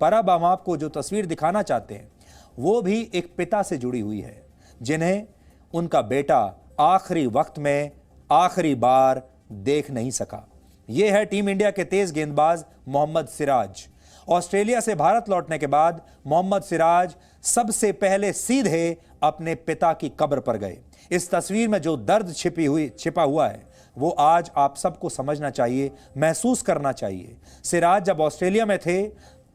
पर अब हम आपको जो तस्वीर दिखाना चाहते हैं वो भी एक पिता से जुड़ी हुई है, जिन्हें उनका बेटा आखिरी वक्त में आखिरी बार देख नहीं सका। यह है टीम इंडिया के तेज गेंदबाज मोहम्मद सिराज। ऑस्ट्रेलिया से भारत लौटने के बाद मोहम्मद सिराज सबसे पहले सीधे अपने पिता की कब्र पर गए। इस तस्वीर में जो दर्द छिपा हुआ है वो आज आप सबको समझना चाहिए, महसूस करना चाहिए। सिराज जब ऑस्ट्रेलिया में थे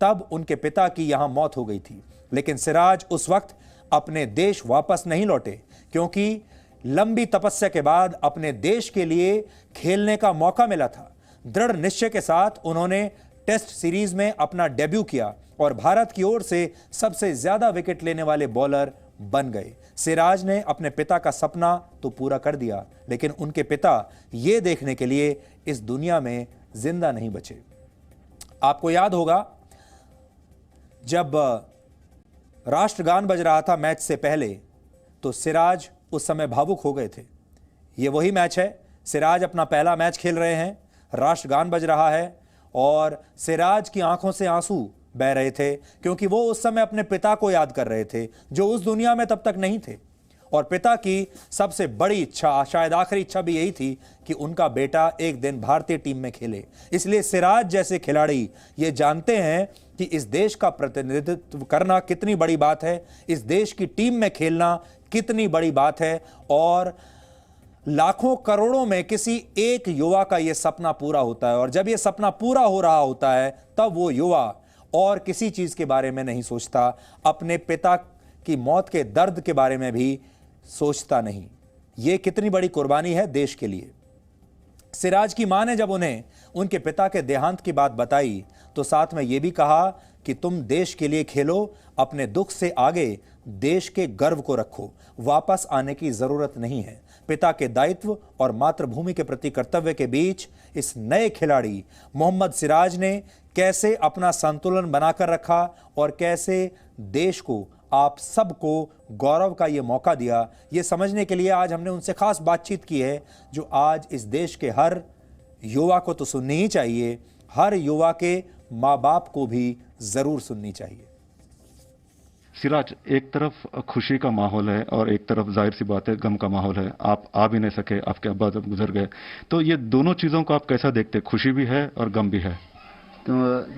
तब उनके पिता की यहां मौत हो गई थी, लेकिन सिराज उस वक्त अपने देश वापस नहीं लौटे, क्योंकि लंबी तपस्या के बाद अपने देश के लिए खेलने का मौका मिला था। दृढ़ निश्चय के साथ उन्होंने टेस्ट सीरीज में अपना डेब्यू किया और भारत की ओर से सबसे ज्यादा विकेट लेने वाले बॉलर बन गए। सिराज ने अपने पिता का सपना तो पूरा कर दिया, लेकिन उनके पिता यह देखने के लिए इस दुनिया में जिंदा नहीं बचे। आपको याद होगा जब राष्ट्रगान बज रहा था मैच से पहले, तो सिराज उस समय भावुक हो गए थे। यह वही मैच है, सिराज अपना पहला मैच खेल रहे हैं, राष्ट्रगान बज रहा है और सिराज की आंखों से आंसू बह रहे थे, क्योंकि वो उस समय अपने पिता को याद कर रहे थे जो उस दुनिया में तब तक नहीं थे। और पिता की सबसे बड़ी इच्छा, शायद आखिरी इच्छा भी यही थी कि उनका बेटा एक दिन भारतीय टीम में खेले। इसलिए सिराज जैसे खिलाड़ी ये जानते हैं कि इस देश का प्रतिनिधित्व करना कितनी बड़ी बात है, इस देश की टीम में खेलना कितनी बड़ी बात है, और लाखों करोड़ों में किसी एक युवा का यह सपना पूरा होता है। और जब यह सपना पूरा हो रहा होता है तब वो युवा और किसी चीज के बारे में नहीं सोचता, अपने पिता की मौत के दर्द के बारे में भी सोचता नहीं। यह कितनी बड़ी कुर्बानी है देश के लिए। सिराज की मां ने जब उन्हें उनके पिता के देहांत की बात बताई तो साथ में यह भी कहा कि तुम देश के लिए खेलो, अपने दुख से आगे देश के गर्व को रखो, वापस आने की जरूरत नहीं है। पिता के दायित्व और मातृभूमि के प्रति कर्तव्य के बीच इस नए खिलाड़ी मोहम्मद सिराज ने कैसे अपना संतुलन बनाकर रखा और कैसे देश को, आप सबको गौरव का यह मौका दिया, यह समझने के लिए आज हमने उनसे खास बातचीत की है, जो आज इस देश के हर युवा को तो सुननी ही चाहिए, हर युवा के माँ बाप को भी जरूर सुननी चाहिए। सिराज, एक तरफ खुशी का माहौल है और एक तरफ जाहिर सी बात है गम का माहौल है। आप आ भी नहीं सके, आपके अब्बा जब गुजर गए, तो ये दोनों चीज़ों को आप कैसा देखते? खुशी भी है और गम भी है। तो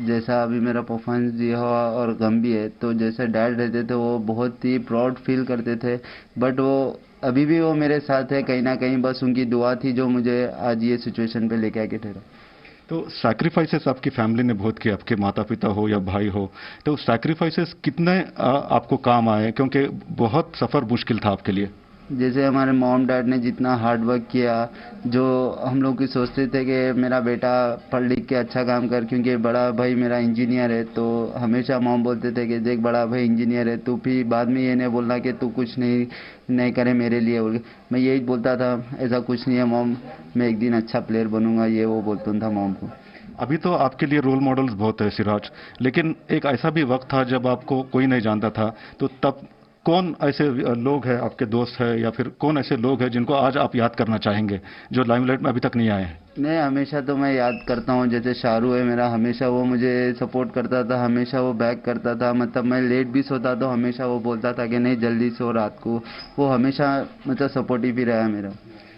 जैसा अभी मेरा परफॉर्मेंस दिया हुआ और गम भी है, तो जैसे डैड रहते थे वो बहुत ही प्राउड फील करते थे, बट वो अभी भी वो मेरे साथ है कहीं ना कहीं। बस उनकी दुआ थी जो मुझे आज ये सिचुएशन पे लेके आके ठहरा। तो सैक्रिफाइसेस आपकी फैमिली ने बहुत किए, आपके माता पिता हो या भाई हो, तो सैक्रिफाइसेस कितने आपको काम आए? क्योंकि बहुत सफ़र मुश्किल था आपके लिए। जैसे हमारे मॉम डैड ने जितना हार्ड वर्क किया, जो हम लोग की सोचते थे कि मेरा बेटा पढ़ लिख के अच्छा काम कर, क्योंकि बड़ा भाई मेरा इंजीनियर है, तो हमेशा मॉम बोलते थे कि देख बड़ा भाई इंजीनियर है, तू भी बाद में ये नहीं बोलना कि तू कुछ नहीं करे मेरे लिए। बोल मैं यही बोलता था, ऐसा कुछ नहीं है मॉम, मैं एक दिन अच्छा प्लेयर बनूंगा, ये वो बोलता था मॉम को। अभी तो आपके लिए रोल मॉडल्स बहुत है सिराज, लेकिन एक ऐसा भी वक्त था जब आपको कोई नहीं जानता था, तो तब कौन ऐसे लोग हैं, आपके दोस्त हैं या फिर कौन ऐसे लोग हैं जिनको आज आप याद करना चाहेंगे जो लाइमलाइट में अभी तक नहीं आए हैं? नहीं, हमेशा तो मैं याद करता हूँ, जैसे शाहरुख है मेरा, हमेशा वो मुझे सपोर्ट करता था, हमेशा वो बैक करता था। मतलब मैं लेट भी सोता तो हमेशा वो बोलता था कि नहीं जल्दी सो रात को। वो हमेशा मतलब सपोर्टिव ही रहा है मेरा।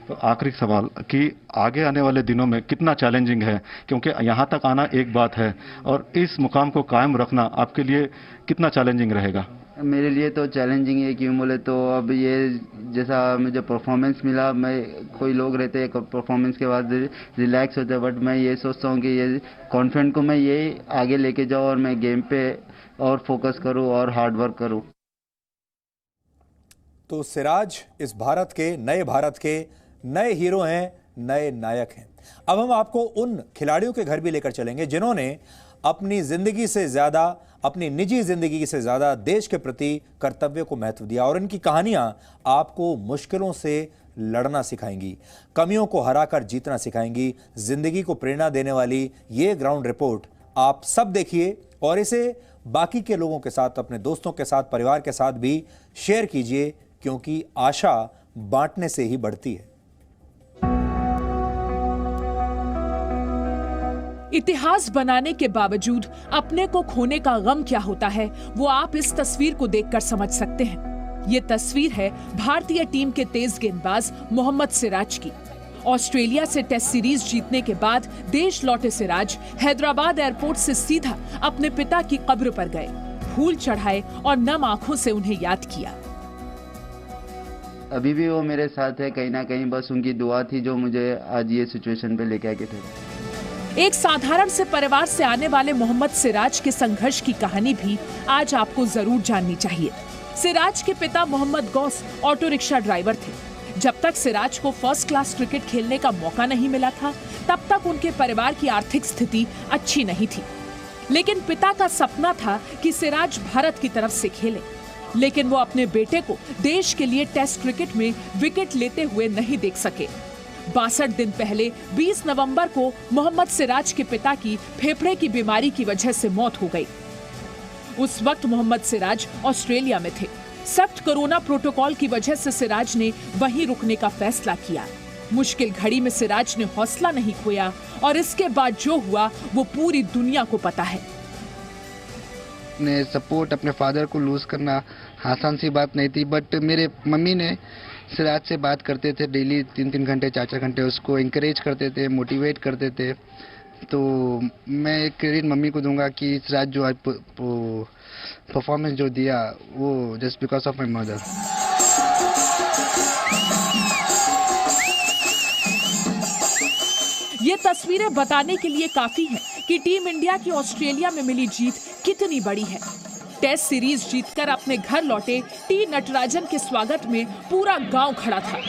तो आखिरी सवाल कि आगे आने वाले दिनों में कितना चैलेंजिंग है, क्योंकि यहाँ तक आना एक बात है और इस मुकाम को कायम रखना आपके लिए कितना चैलेंजिंग रहेगा? मेरे लिए तो चैलेंजिंग है, क्यों बोले तो अब ये जैसा मुझे परफॉर्मेंस मिला, मैं कोई लोग रहते हैं परफॉर्मेंस के बाद रिलैक्स होते हैं, बट मैं ये सोचता हूँ कि ये कॉन्फिडेंट को मैं ये आगे लेके जाऊँ और मैं गेम पे और फोकस करूँ और हार्ड वर्क करूँ। तो सिराज इस भारत के नए हीरो हैं, नए नायक हैं। अब हम आपको उन खिलाड़ियों के घर भी लेकर चलेंगे जिन्होंने अपनी जिंदगी से ज्यादा, अपनी निजी जिंदगी से ज्यादा देश के प्रति कर्तव्य को महत्व दिया, और इनकी कहानियां आपको मुश्किलों से लड़ना सिखाएंगी, कमियों को हराकर जीतना सिखाएंगी। जिंदगी को प्रेरणा देने वाली ये ग्राउंड रिपोर्ट आप सब देखिए और इसे बाकी के लोगों के साथ, अपने दोस्तों के साथ, परिवार के साथ भी शेयर कीजिए, क्योंकि आशा बांटने से ही बढ़ती है। इतिहास बनाने के बावजूद अपने को खोने का गम क्या होता है, वो आप इस तस्वीर को देखकर समझ सकते हैं। ये तस्वीर है भारतीय टीम के तेज गेंदबाज मोहम्मद सिराज की। ऑस्ट्रेलिया से टेस्ट सीरीज जीतने के बाद देश लौटे सिराज हैदराबाद एयरपोर्ट से सीधा अपने पिता की कब्र पर गए, फूल चढ़ाए और नम आंखों से उन्हें याद किया। अभी भी वो मेरे साथ है कहीं ना कहीं, बस उनकी दुआ थी जो मुझे आज ये सिचुएशन पे लेके आके थे। एक साधारण से परिवार से आने वाले मोहम्मद सिराज के संघर्ष की कहानी भी आज आपको जरूर जाननी चाहिए। सिराज के पिता Mohammed Ghouse auto rickshaw driver थे। जब तक सिराज को फर्स्ट क्लास क्रिकेट खेलने का मौका नहीं मिला था, तब तक उनके परिवार की आर्थिक स्थिति अच्छी नहीं थी। लेकिन पिता का सपना था कि सिराज भारत की तरफ से खेले, लेकिन वो अपने बेटे को देश के लिए टेस्ट क्रिकेट में विकेट लेते हुए नहीं देख सके। 62 दिन पहले 20 नवंबर को मोहम्मद सिराज के पिता की फेफड़े की बीमारी की वजह से मौत हो गई। उस वक्त मोहम्मद सिराज ऑस्ट्रेलिया में थे। सख्त कोरोना प्रोटोकॉल की वजह से सिराज ने वहीं रुकने का फैसला किया। मुश्किल घड़ी में सिराज ने हौसला नहीं खोया और इसके बाद जो हुआ वो पूरी दुनिया को पता है। अपने सपोर्ट, अपने फादर को लूज करना आसान सी बात नहीं थी, बट मेरे मम्मी ने सिराज से बात करते थे डेली 3-3 घंटे 4-4 घंटे, उसको इंकरेज करते थे, मोटिवेट करते थे। तो मैं क्रेडिट मम्मी को दूंगा कि सिराज जो आज परफॉर्मेंस जो दिया वो just because of my mother. ये तस्वीरें बताने के लिए काफी हैं कि टीम इंडिया की ऑस्ट्रेलिया में मिली जीत कितनी बड़ी है। टेस्ट सीरीज जीतकर अपने घर लौटे टी नटराजन के स्वागत में पूरा गांव खड़ा था।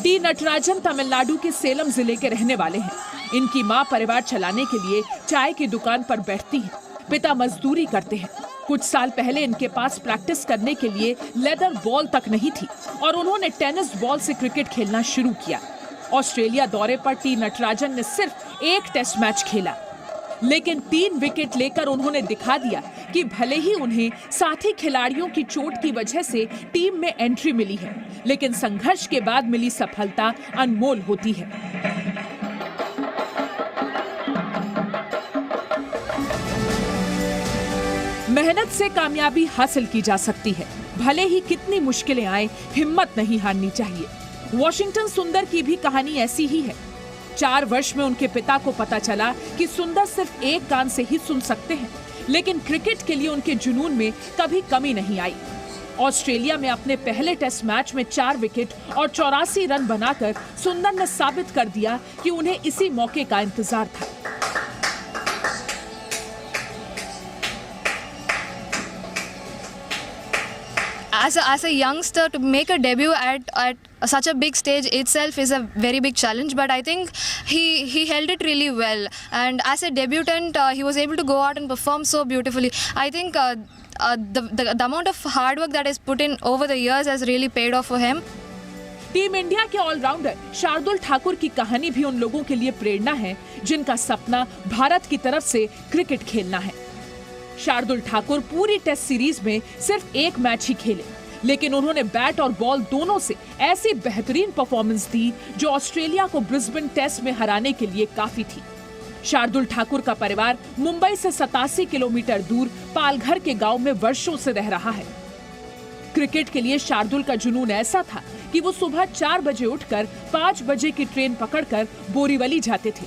टी नटराजन तमिलनाडु के सेलम जिले के रहने वाले हैं। इनकी मां परिवार चलाने के लिए चाय की दुकान पर बैठती है, पिता मजदूरी करते हैं। कुछ साल पहले इनके पास प्रैक्टिस करने के लिए लेदर बॉल तक नहीं थी और उन्होंने टेनिस बॉल से क्रिकेट खेलना शुरू किया। ऑस्ट्रेलिया दौरे पर टी नटराजन ने सिर्फ एक टेस्ट मैच खेला, लेकिन 3 विकेट लेकर उन्होंने दिखा दिया कि भले ही उन्हें साथी खिलाड़ियों की चोट की वजह से टीम में एंट्री मिली है, लेकिन संघर्ष के बाद मिली सफलता अनमोल होती है। मेहनत से कामयाबी हासिल की जा सकती है, भले ही कितनी मुश्किलें आए, हिम्मत नहीं हारनी चाहिए। वॉशिंगटन सुंदर की भी कहानी ऐसी ही है। 4 वर्ष में उनके पिता को पता चला कि सुंदर सिर्फ एक कान से ही सुन सकते हैं, लेकिन क्रिकेट के लिए उनके जुनून में कभी कमी नहीं आई। ऑस्ट्रेलिया में अपने पहले टेस्ट मैच में 4 विकेट और 84 रन बनाकर सुंदर ने साबित कर दिया कि उन्हें इसी मौके का इंतजार था। As a youngster, to make a debut at such a big stage itself is a very big challenge, but I think he held it really well, and as a debutant he was able to go out and perform so beautifully. I think the amount of hard work that is put in over the years has really paid off for him. Team India के allrounder Shardul Thakur की कहानी भी उन लोगों के लिए प्रेरणा है जिनका सपना भारत की तरफ से क्रिकेट खेलना है। शार्दुल ठाकुर पूरी टेस्ट सीरीज में सिर्फ एक मैच ही खेले, लेकिन उन्होंने बैट और बॉल दोनों से ऐसी बेहतरीन परफॉर्मेंस दी जो ऑस्ट्रेलिया को ब्रिस्बेन टेस्ट में हराने के लिए काफी थी। शार्दुल ठाकुर का परिवार मुंबई से 87 किलोमीटर दूर पालघर के गांव में वर्षों से रह रहा है। क्रिकेट के लिए शार्दुल का जुनून ऐसा था कि वो सुबह 4 बजे उठकर 5 बजे की ट्रेन पकड़कर बोरीवली जाते थे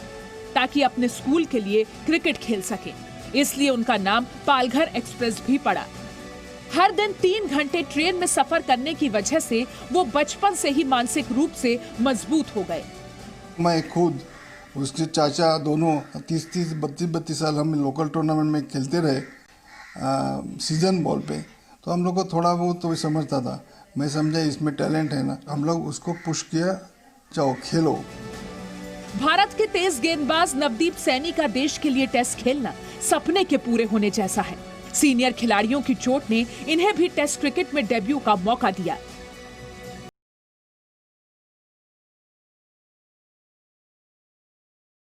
ताकि अपने स्कूल के लिए क्रिकेट खेल सके। इसलिए उनका नाम पालघर एक्सप्रेस भी पड़ा। हर दिन 3 घंटे ट्रेन में सफर करने की वजह से वो बचपन से ही मानसिक रूप से मजबूत हो गए। मैं खुद उसके चाचा दोनों 30-30, 32-32 साल हम लोकल टूर्नामेंट में खेलते रहे सीजन बॉल पे, तो हम लोग को थोड़ा बहुत तो समझता था। मैं समझा इसमें टैलेंट है ना, हम लोग उसको पुश किया, जाओ खेलो। भारत के तेज गेंदबाज नवदीप सैनी का देश के लिए टेस्ट खेलना सपने के पूरे होने जैसा है। सीनियर खिलाड़ियों की चोट ने इन्हें भी टेस्ट क्रिकेट में डेब्यू का मौका दिया।